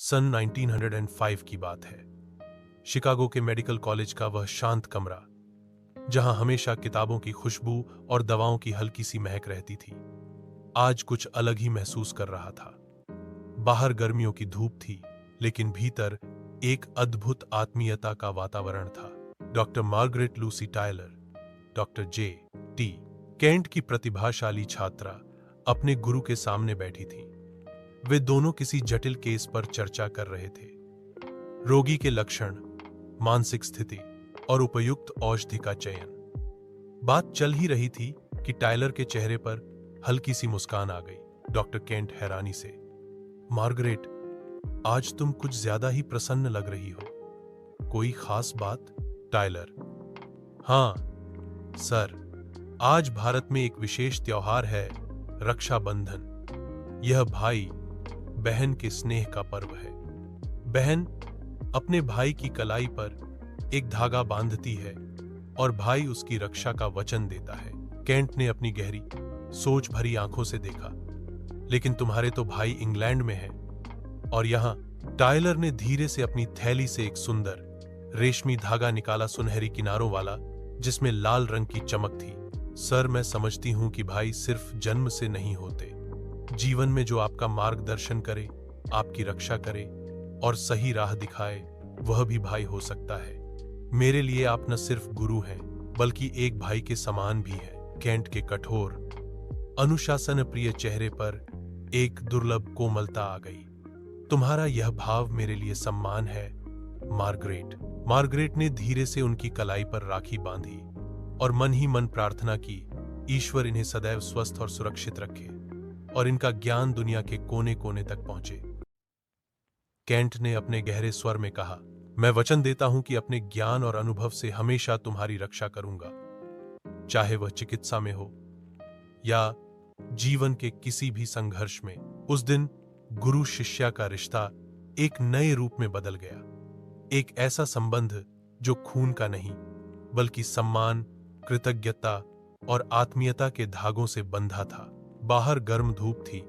सन 1905 की बात है। शिकागो के मेडिकल कॉलेज का वह शांत कमरा, जहां हमेशा किताबों की खुशबू और दवाओं की हल्की सी महक रहती थी, आज कुछ अलग ही महसूस कर रहा था। बाहर गर्मियों की धूप थी, लेकिन भीतर एक अद्भुत आत्मीयता का वातावरण था। Doctor Margaret Lucy Tyler, doctor J T Kent की प्रतिभाशाली छात्रा, अपने गुरु के सामने बैठी थी। वे दोनों किसी जटिल केस पर चर्चा कर रहे थे। रोगी के लक्षण, मानसिक स्थिति और उपयुक्त औषधि का चयन। बात चल ही रही थी कि टायलर के चेहरे पर हल्की सी मुस्कान आ गई। डॉक्टर केंट हैरानी से, मार्गरेट, आज तुम कुछ ज्यादा ही प्रसन्न लग रही हो। कोई खास बात? टायलर, हाँ सर, आज भारत में एक विशेष त्योहार है, रक्षाबंधन। यह भाई बहन के स्नेह का पर्व है। बहन अपने भाई की कलाई पर एक धागा बांधती है और भाई उसकी रक्षा का वचन देता है। केंट ने अपनी गहरी, सोच भरी आंखों से देखा, लेकिन तुम्हारे तो भाई इंग्लैंड में हैं और यहां। टायलर ने धीरे से अपनी थैली से एक सुंदर रेशमी धागा निकाला, सुनहरी किनारों वाला, जिसमें लाल रंग की चमक थी। सर, मैं समझती हूं कि भाई सिर्फ जन्म से नहीं होते। जीवन में जो आपका मार्गदर्शन करे, आपकी रक्षा करे और सही राह दिखाए, वह भी भाई हो सकता है। मेरे लिए आप न सिर्फ गुरु हैं, बल्कि एक भाई के समान भी हैं। केंट के कठोर, अनुशासन प्रिय चेहरे पर एक दुर्लभ कोमलता आ गई। तुम्हारा यह भाव मेरे लिए सम्मान है, मार्गरेट। मार्गरेट ने धीरे से उनकी कलाई पर राखी बांधी और मन ही मन प्रार्थना की, ईश्वर इन्हें सदैव स्वस्थ और सुरक्षित रखे और इनका ज्ञान दुनिया के कोने कोने तक पहुंचे। केंट ने अपने गहरे स्वर में कहा, मैं वचन देता हूं कि अपने ज्ञान और अनुभव से हमेशा तुम्हारी रक्षा करूंगा, चाहे वह चिकित्सा में हो या जीवन के किसी भी संघर्ष में। उस दिन गुरु शिष्या का रिश्ता एक नए रूप में बदल गया। एक ऐसा संबंध जो खून का नहीं, बल्कि सम्मान, कृतज्ञता और आत्मीयता के धागों से बंधा था। बाहर गर्म धूप थी,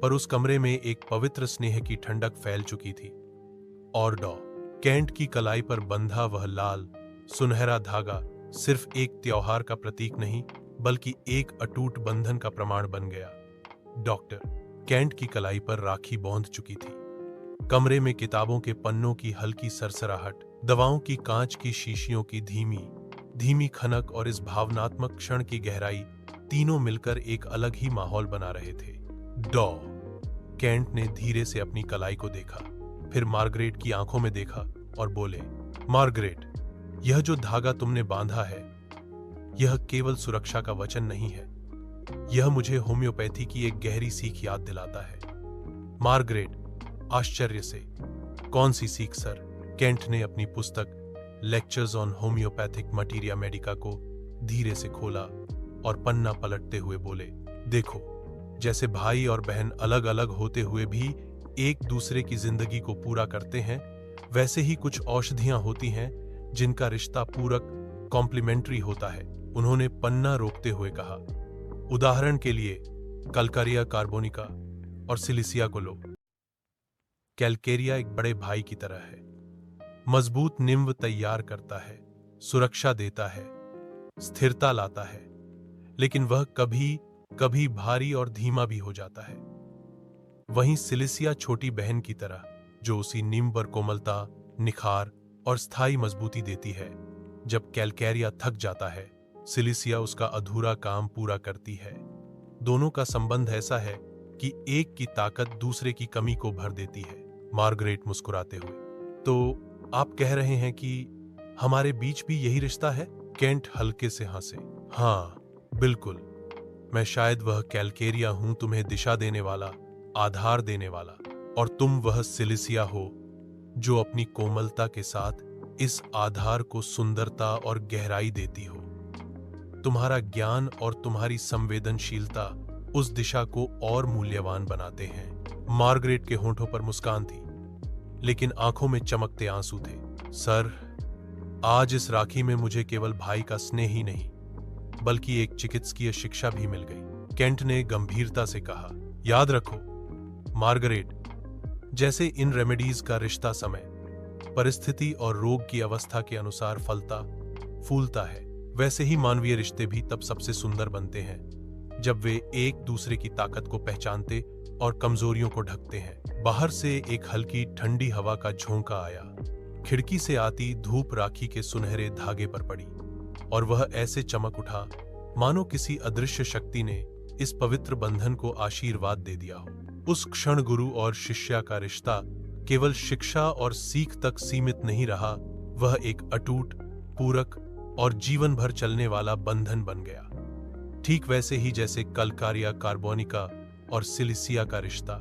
पर उस कमरे में एक पवित्र स्नेह की ठंडक फैल चुकी थी। और केंट की कलाई पर बंधा वह लाल सुनहरा धागा सिर्फ एक त्योहार का प्रतीक नहीं, बल्कि एक अटूट बंधन का प्रमाण बन गया। डॉक्टर केंट की कलाई पर राखी बौंध चुकी थी। कमरे में किताबों के पन्नों की हल्की सरसराहट, दवाओं की कांच की शीशियों की धीमी धीमी खनक और इस भावनात्मक क्षण की गहराई, तीनों मिलकर एक अलग ही माहौल बना रहे थे। केंट ने धीरे से अपनी कलाई को देखा, फिर मार्गरेट की आंखों में देखा और बोले, मार्गरेट, यह जो धागा तुमने बांधा है, यह केवल सुरक्षा का वचन नहीं है, यह मुझे होम्योपैथी की एक गहरी सीख याद दिलाता है। मार्गरेट आश्चर्य से, कौन सी सीख सर? केंट ने अपनी पुस्तक lectures on homeopathic materia Medica को धीरे से खोला और पन्ना पलटते हुए बोले, देखो, जैसे भाई और बहन अलग अलग होते हुए भी एक दूसरे की जिंदगी को पूरा करते हैं, वैसे ही कुछ औषधियां होती हैं जिनका रिश्ता पूरक, कॉम्प्लीमेंट्री होता है। उन्होंने पन्ना रोकते हुए कहा, उदाहरण के लिए कलकारिया कार्बोनिका और सिलिसिया को लो। कैलकेरिया एक बड़े भाई की तरह है, मजबूत निम्ब तैयार करता है, सुरक्षा देता है, स्थिरता लाता है, लेकिन वह कभी कभी भारी और धीमा भी हो जाता है। वहीं सिलिसिया छोटी बहन की तरह, जो उसी नींव पर कोमलता, निखार और स्थायी मजबूती देती है। जब कैलकेरिया थक जाता है, सिलिसिया उसका अधूरा काम पूरा करती है। दोनों का संबंध ऐसा है कि एक की ताकत दूसरे की कमी को भर देती है। मार्गरेट मुस्कुराते हुए, तो आप कह रहे हैं कि हमारे बीच भी यही रिश्ता है? केंट हल्के से हंसे, हाँ बिल्कुल, मैं शायद वह कैलकेरिया हूं, तुम्हें दिशा देने वाला, आधार देने वाला, और तुम वह सिलिसिया हो जो अपनी कोमलता के साथ इस आधार को सुंदरता और गहराई देती हो। तुम्हारा ज्ञान और तुम्हारी संवेदनशीलता उस दिशा को और मूल्यवान बनाते हैं। मार्गरेट के होंठों पर मुस्कान थी, लेकिन आंखों में चमकते आंसू थे। सर, आज इस राखी में मुझे केवल भाई का स्नेह ही नहीं, बल्कि एक चिकित्सकीय शिक्षा भी मिल गई। केंट ने गंभीरता से कहा, याद रखो मार्गरेट, जैसे इन रेमेडीज का रिश्ता समय, परिस्थिति और रोग की अवस्था के अनुसार फलता फूलता है, वैसे ही मानवीय रिश्ते भी तब सबसे सुंदर बनते हैं जब वे एक दूसरे की ताकत को पहचानते और कमजोरियों को ढकते हैं। बाहर से एक हल्की ठंडी हवा का झोंका आया। खिड़की से आती धूप राखी के सुनहरे धागे पर पड़ी और वह ऐसे चमक उठा मानो किसी अदृश्य शक्ति ने इस पवित्र बंधन को आशीर्वाद दे दिया हो। उस क्षण गुरु और शिष्या का रिश्ता केवल शिक्षा और सीख तक सीमित नहीं रहा, वह एक अटूट, पूरक और जीवन भर चलने वाला बंधन बन गया। ठीक वैसे ही जैसे कलकारिया कार्बोनिका और सिलिसिया का रिश्ता